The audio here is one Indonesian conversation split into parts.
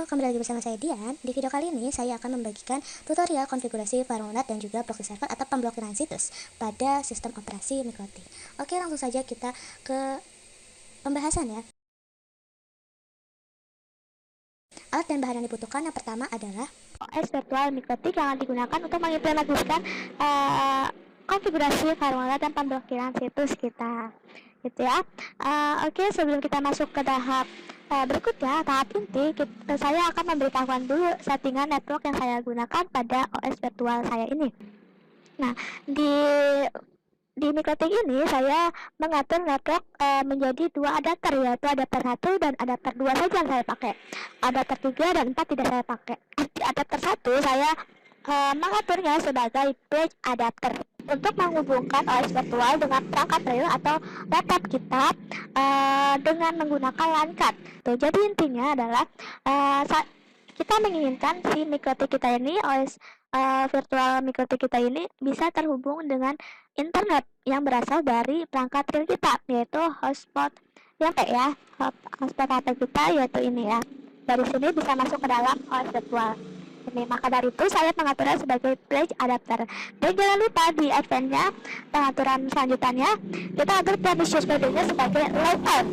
kembali lagi bersama saya Dian. Di video kali ini saya akan membagikan tutorial konfigurasi firewall NAT dan juga proxy server atau pemblokiran situs pada sistem operasi MikroTik. Oke, langsung saja kita ke pembahasan ya. Alat dan bahan yang dibutuhkan yang pertama adalah OS virtual MikroTik yang digunakan untuk mengimplementasikan konfigurasi firewall NAT dan pemblokiran situs kita. Gitu ya. Oke, sebelum kita masuk ke tahap berikutnya, tahap inti, saya akan memberitahukan dulu settingan network yang saya gunakan pada OS virtual saya ini. Nah, di MikroTik ini saya mengatur network menjadi dua adapter, yaitu adapter 1 dan adapter 2 saja yang saya pakai. Adapter 3 dan 4 tidak saya pakai. Di adapter 1 saya mengaturnya sebagai bridge adapter untuk menghubungkan OS virtual dengan perangkat real atau laptop kita dengan menggunakan LAN card. Tuh, jadi intinya adalah kita menginginkan si MikroTik kita ini, OS virtual MikroTik kita ini bisa terhubung dengan internet yang berasal dari perangkat real kita, yaitu hotspot HP ya, hotspot HP kita yaitu ini ya. Dari sini bisa masuk ke dalam OS virtual ini. Maka dari itu saya mengaturnya sebagai bridge adapter. Dan jangan lupa di advance-nya, pengaturan selanjutnya kita atur permission mode-nya sebagai local.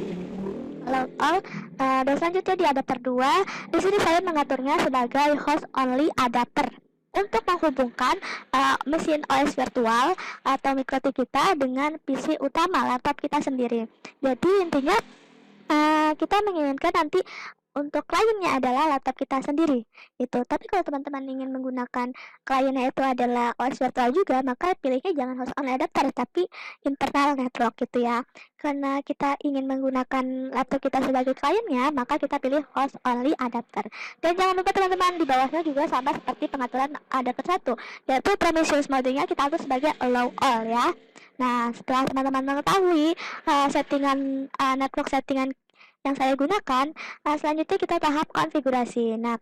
Dan selanjutnya di adapter 2, di sini saya mengaturnya sebagai host only adapter untuk menghubungkan mesin OS virtual atau MikroTik kita dengan PC utama laptop kita sendiri. Jadi intinya kita menginginkan nanti untuk kliennya adalah laptop kita sendiri itu. Tapi kalau teman-teman ingin menggunakan kliennya itu adalah OS virtual juga, maka pilihnya jangan host only adapter tapi internal network gitu ya. Karena kita ingin menggunakan laptop kita sebagai kliennya, maka kita pilih host only adapter. Dan jangan lupa teman-teman, di bawahnya juga sama seperti pengaturan adapter 1, yaitu promiscuous mode-nya kita atur sebagai allow all ya. Nah, setelah teman-teman mengetahui settingan network settingan yang saya gunakan, selanjutnya kita tahap konfigurasi. Nah,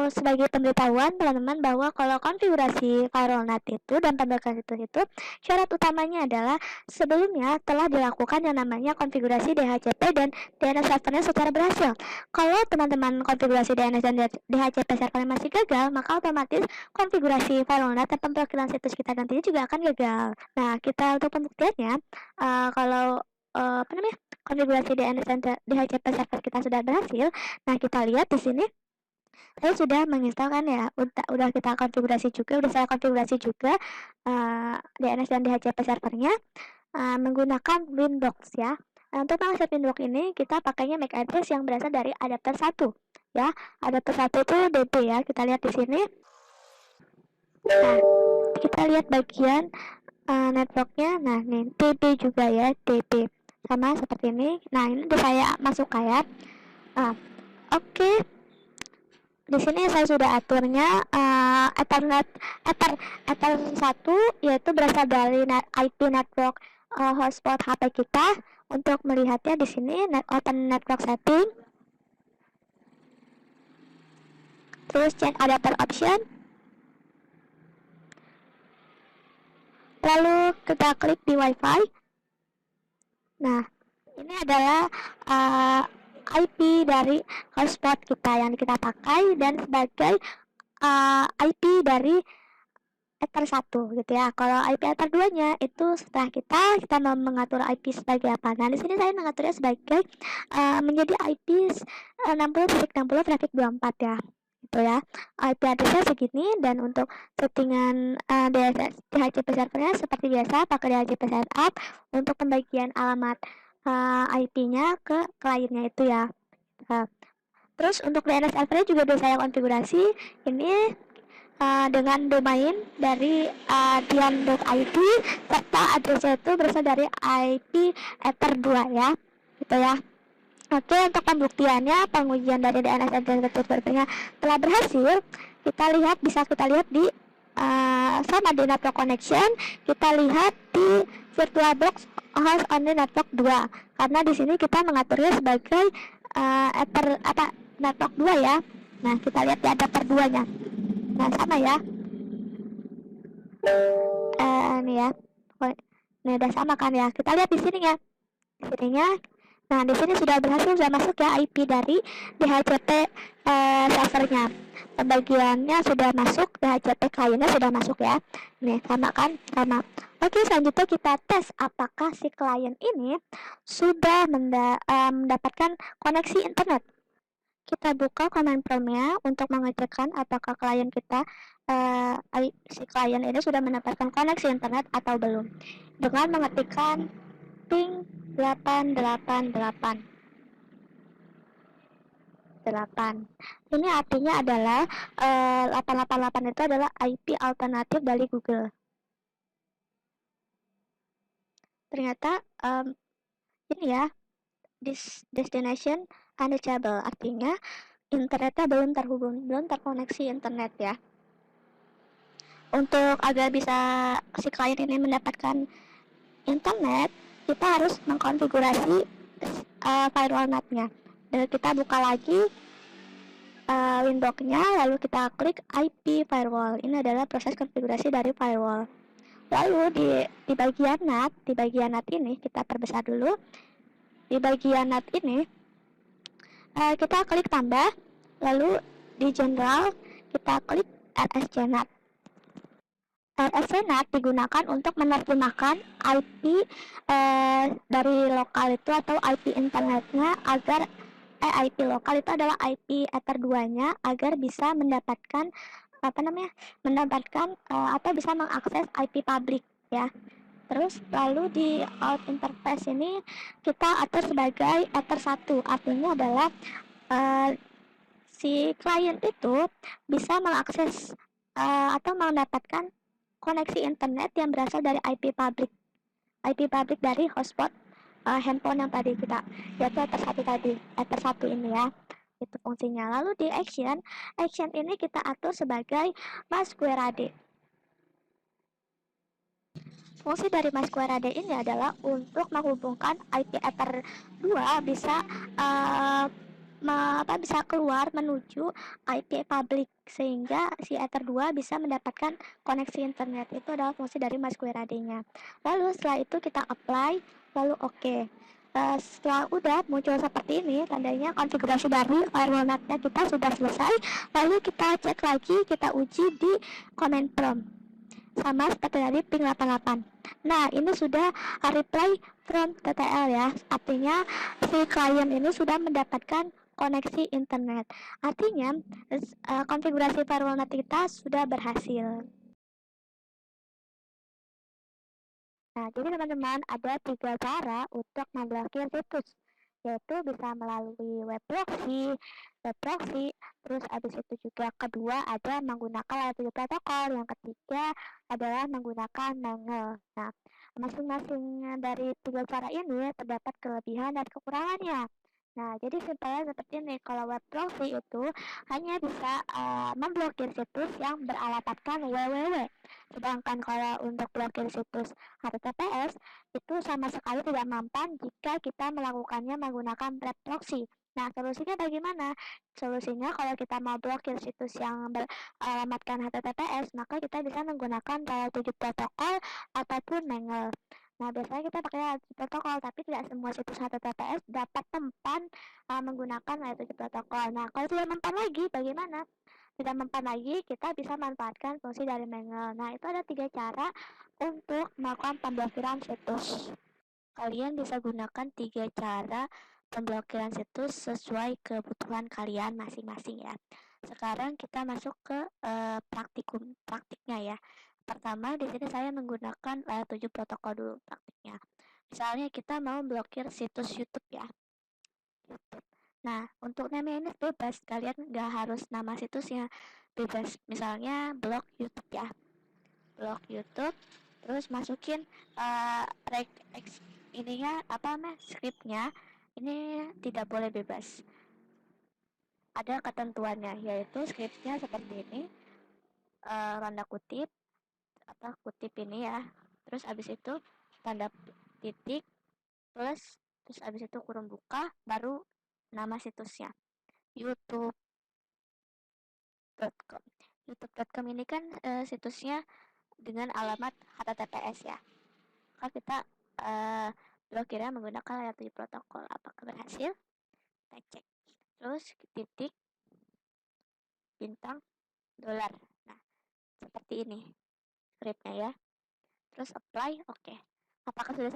sebagai pemberitahuan teman-teman bahwa kalau konfigurasi firewall NAT itu dan pemblokiran itu syarat utamanya adalah sebelumnya telah dilakukan yang namanya konfigurasi DHCP dan DNS servernya secara berhasil. Kalau teman-teman konfigurasi DNS dan DHCP servernya masih gagal, maka otomatis konfigurasi firewall NAT dan pemblokiran situs kita nantinya juga akan gagal. Nah, kita untuk pembuktiannya, kalau konfigurasi DNS dan DHCP server kita sudah berhasil. Nah, kita lihat di sini saya sudah menginstalkan ya, udah kita konfigurasi juga, udah saya konfigurasi juga DNS dan DHCP servernya menggunakan Windows ya. Untuk mengakses Windows ini kita pakainya MAC address yang berasal dari adapter 1 ya. Adapter 1 itu DB ya, kita lihat di sini. Nah, kita lihat bagian networknya. Nah, nih DB juga ya, DB sama seperti ini. Nah, ini udah saya masuk kayak oke. Di sini saya sudah aturnya Ethernet 1 yaitu berasal dari IP network hotspot HP kita. Untuk melihatnya di sini open network setting, terus change adapter option, lalu kita klik di WiFi. Nah, ini adalah IP dari hotspot kita yang kita pakai dan sebagai IP dari Ether 1 gitu ya. Kalau IP Ether 2-nya itu setelah kita mau mengatur IP sebagai apa. Nah, di sini saya mengaturnya sebagai menjadi IP 60.60/24 ya. Gitu ya. IP address-nya segini, dan untuk settingan DHCP servernya seperti biasa pakai DHCP setup untuk pembagian alamat IP-nya ke kliennya itu ya. Terus untuk DNS servernya juga sudah saya konfigurasi ini dengan domain dari dian.id serta addressnya itu berasal dari IP Ether 2 ya, gitu ya. Oke, untuk pembuktiannya pengujian dari DNS dan servernya telah berhasil. Bisa kita lihat di sama di network connection, kita lihat di VirtualBox host only network 2 karena di sini kita mengaturnya sebagai network 2 ya. Nah, kita lihat di adapter 2-nya. Nah, sama ya. Ini ya. Ini udah sama kan ya. Kita lihat di sini ya. Sininya Nah, di sini sudah masuk ya IP dari DHCP servernya. Pembagiannya sudah masuk, DHCP kliennya sudah masuk ya. Nih, sama kan? Sama. Oke, selanjutnya kita tes apakah si klien ini sudah mendapatkan koneksi internet. Kita buka command prompt-nya untuk mengecekkan apakah klien kita si klien ini sudah mendapatkan koneksi internet atau belum. Dengan mengetikkan ping 888. Ini artinya adalah 888 itu adalah IP alternatif dari Google. Ternyata ini ya, destination unreachable, artinya internetnya belum terhubung, belum terkoneksi internet ya. Untuk agar bisa si klien ini mendapatkan internet, kita harus mengkonfigurasi firewall NAT-nya. Dan kita buka lagi Windows-nya, lalu kita klik IP firewall. Ini adalah proses konfigurasi dari firewall. Lalu di bagian NAT ini kita perbesar dulu. Di bagian NAT ini kita klik tambah, lalu di general kita klik RSC NAT. RSC NAT digunakan untuk menerjemahkan IP dari lokal itu atau IP internetnya agar IP lokal itu adalah IP Ether 2-nya agar bisa mendapatkan atau bisa mengakses IP publik ya. Terus lalu di out interface ini kita atur sebagai Ether 1, artinya adalah si klien itu bisa mengakses atau mendapatkan koneksi internet yang berasal dari IP publik dari hotspot handphone yang tadi kita, yaitu Ether 1 ini ya, itu fungsinya. Lalu di action ini kita atur sebagai masquerade. Fungsi dari masquerade ini adalah untuk menghubungkan IP Ether 2 bisa bisa keluar menuju IP publik sehingga si Ether 2 bisa mendapatkan koneksi internet. Itu adalah fungsi dari masquerade-nya. Lalu setelah itu kita apply, lalu oke. Setelah udah muncul seperti ini, tandanya konfigurasi dari firewall NAT-nya kita sudah selesai. Lalu kita cek lagi, kita uji di command prompt sama seperti tadi ping 88. Nah, ini sudah reply from TTL ya. Artinya si klien ini sudah mendapatkan koneksi internet. Artinya konfigurasi firewall NAT kita sudah berhasil. Nah, jadi teman-teman ada 3 cara untuk memblokir situs, yaitu bisa melalui web proxy, terus habis itu juga kedua ada menggunakan layer 7 protokol, yang ketiga adalah menggunakan Mangle. Nah, masing-masing dari 3 cara ini terdapat kelebihan dan kekurangannya. Nah, jadi simpelnya seperti ini. Kalau web proxy itu hanya bisa memblokir situs yang beralamatkan www. Sedangkan kalau untuk blokir situs HTTPS itu sama sekali tidak mempan jika kita melakukannya menggunakan web proxy. Nah, solusinya bagaimana? Solusinya kalau kita mau blokir situs yang beralamatkan HTTPS, maka kita bisa menggunakan layer 7 protokol ataupun Mangle. Nah, biasanya kita pakai protokol, tapi tidak semua situs HTTPS dapat mempan menggunakan layer 7 protokol. Nah, kalau tidak mempan lagi, bagaimana? Tidak mempan lagi, kita bisa manfaatkan fungsi dari Mangle. Nah, itu ada 3 cara untuk melakukan pemblokiran situs. Kalian bisa gunakan 3 cara pemblokiran situs sesuai kebutuhan kalian masing-masing ya. Sekarang kita masuk ke praktiknya ya. Pertama, di sini saya menggunakan layer 7 protokol dulu praktiknya. Misalnya kita mau blokir situs YouTube ya. YouTube. Nah, untuk namanya ini bebas, kalian nggak harus nama situsnya, bebas. Misalnya blog YouTube ya, blog YouTube, terus masukin ininya scriptnya, ini tidak boleh bebas. Ada ketentuannya, yaitu scriptnya seperti ini, tanda kutip kutip ini ya, terus abis itu tanda titik plus, terus abis itu kurung buka, baru nama situsnya youtube.com. youtube.com ini kan situsnya dengan alamat HTTPS ya, maka kita blokirnya menggunakan layer 7 protokol. Apakah berhasil? Kita cek. Terus titik, bintang, dolar. Nah, seperti ini scriptnya ya. Terus apply, oke. Apakah sudah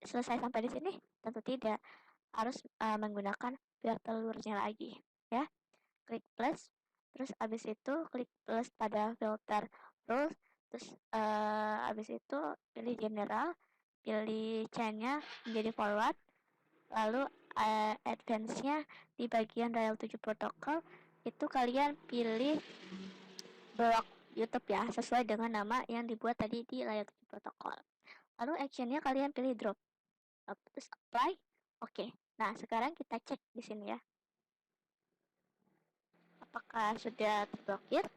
selesai sampai di sini? Tentu tidak. Harus menggunakan biar telurnya lagi, ya. Klik plus, terus abis itu klik plus pada filter rules, terus abis itu pilih general, pilih chainnya menjadi forward, lalu advance-nya di bagian dial 7 protokol itu kalian pilih blok YouTube ya, sesuai dengan nama yang dibuat tadi di layar 7 protokol. Lalu actionnya kalian pilih drop, terus apply, oke. Nah sekarang kita cek di sini ya, apakah sudah terblokir.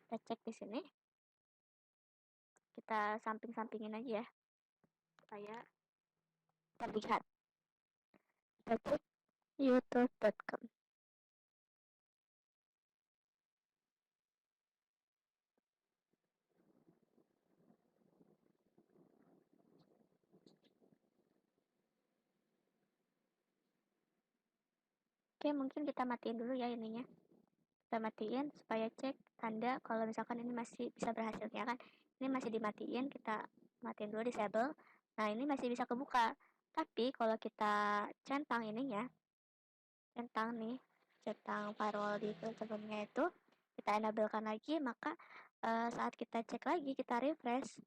Kita cek di sini, kita samping-sampingin aja ya supaya terlihat. Kita cek youtube.com. Oke, mungkin kita matiin dulu ya ininya. Kita matiin supaya cek tanda kalau misalkan ini masih bisa berhasil ya kan. Ini masih dimatiin, kita matiin dulu disable. Nah, ini masih bisa kebuka. Tapi kalau kita centang ininya, centang nih, centang firewall di sebelumnya itu, kita enablekan lagi, maka saat kita cek lagi, kita refresh,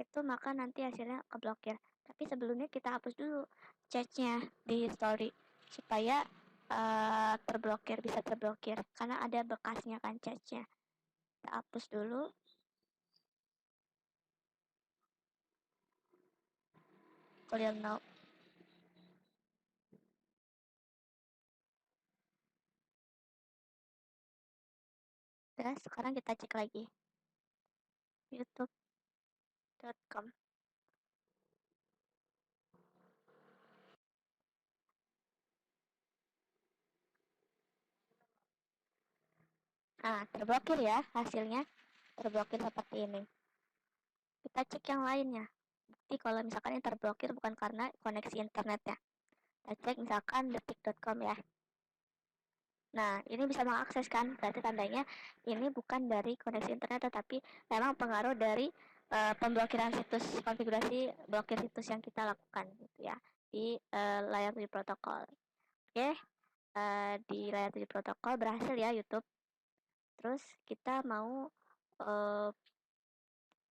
itu maka nanti hasilnya keblokir. Tapi sebelumnya kita hapus dulu chatnya di story supaya terblokir, bisa terblokir karena ada bekasnya kan chatnya. Kita hapus dulu. Clear now. Dan sekarang kita cek lagi youtube.com. Nah, terblokir ya hasilnya, terblokir seperti ini. Kita cek yang lainnya. Bukti kalau misalkan ini terblokir bukan karena koneksi internetnya. Kita cek misalkan detik.com ya. Nah, ini bisa mengakses kan, berarti tandanya ini bukan dari koneksi internet tetapi memang pengaruh dari pemblokiran situs, konfigurasi blokir situs yang kita lakukan gitu ya di layar 7 protokol. Oke, di layar 7 protokol berhasil ya YouTube. Terus kita mau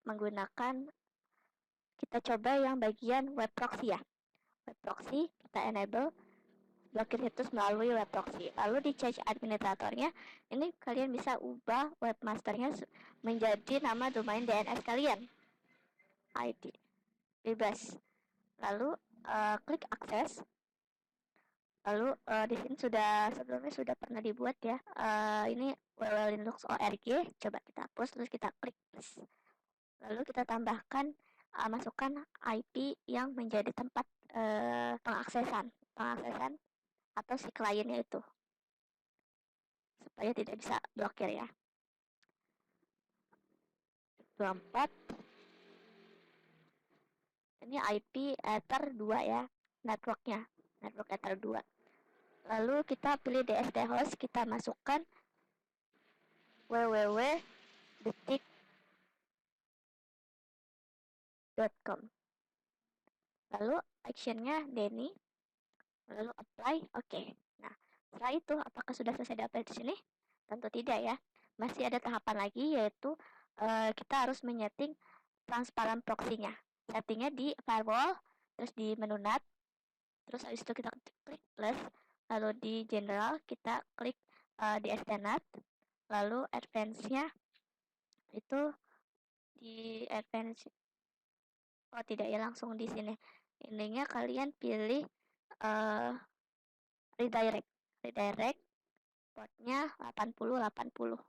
menggunakan, kita coba yang bagian web proxy ya. Web proxy kita enable blokir situs melalui web proxy. Lalu di change administratornya, ini kalian bisa ubah webmasternya menjadi nama domain DNS kalian. ID bebas. Lalu klik akses. Lalu di sini sebelumnya sudah pernah dibuat ya. Ini www.linux.org. Coba kita hapus terus kita klik plus. Lalu kita tambahkan masukkan IP yang menjadi tempat pengaksesan atau si kliennya itu supaya tidak bisa blokir ya. 24 ini IP Ether 2 ya, networknya, network Ether 2. Lalu kita pilih DSD host, kita masukkan www.detik.com. Lalu actionnya Denny, lalu apply, oke. Nah, setelah itu apakah sudah selesai di sini? Tentu tidak ya, masih ada tahapan lagi yaitu kita harus menyeting transparan proxy-nya. Settingnya di firewall, terus di menu NAT, terus habis itu kita klik plus, lalu di general kita klik di STNAT, lalu advance-nya itu di advance, oh tidak ya, langsung di sini. Intinya kalian pilih redirect portnya 8080.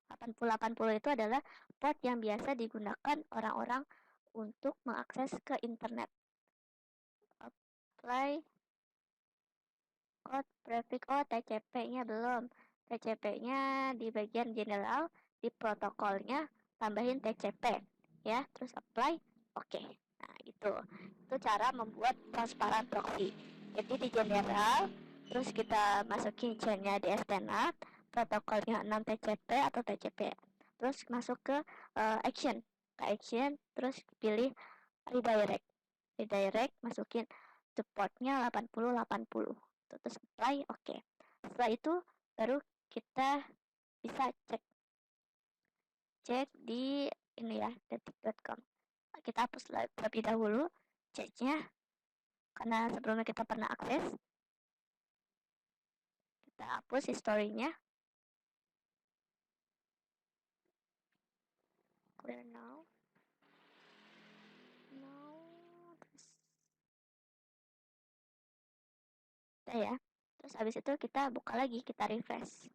8080 itu adalah port yang biasa digunakan orang-orang untuk mengakses ke internet. Apply code prefix, oh TCP-nya belum. TCP-nya di bagian general, di protokolnya tambahin TCP ya, terus apply, oke. Nah, itu cara membuat transparan proxy. Jadi di general, terus kita masukin chainnya di Stenat, protokolnya 6 TCP atau TCP. Terus masuk ke action, terus pilih redirect. Redirect masukin supportnya 80-80. Terus apply, oke. Setelah itu baru kita bisa cek di ini ya, detik.com. Kita hapus terlebih dahulu ceknya karena sebelumnya kita pernah akses. Kita hapus historinya, clear now, terus ya. Terus habis itu kita buka lagi, kita refresh.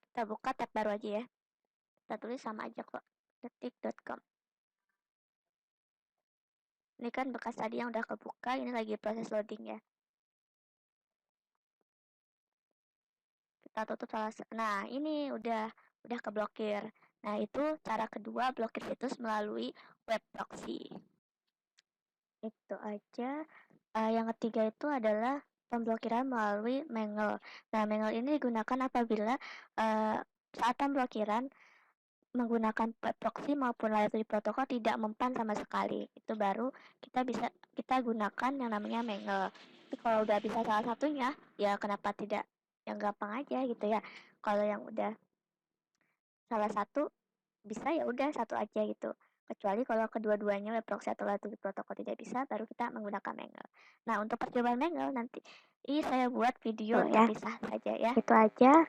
Kita buka tab baru aja ya. Kita tulis sama aja kok, detik.com. Ini kan bekas tadi yang udah kebuka, ini lagi proses loading ya. Kita tutup salah. Nah, ini udah keblokir. Nah, itu cara kedua blokir situs melalui web proxy. Itu aja. Yang ketiga itu adalah pemblokiran melalui Mangle. Nah, Mangle ini digunakan apabila saat pemblokiran menggunakan web proxy maupun layer 3 protokol tidak mempan sama sekali. Itu baru kita gunakan yang namanya Mangle. Tapi kalau udah bisa salah satunya, ya kenapa tidak yang gampang aja gitu ya. Kalau yang udah salah satu bisa, ya udah satu aja gitu. Kecuali kalau kedua-duanya web proxy atau layer 3 protokol tidak bisa, baru kita menggunakan Mangle. Nah, untuk percobaan Mangle nanti ini saya buat video terpisah saja ya. Itu aja.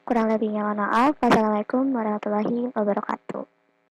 Kurang lebihnya mohon maaf. Wassalamualaikum warahmatullahi wabarakatuh.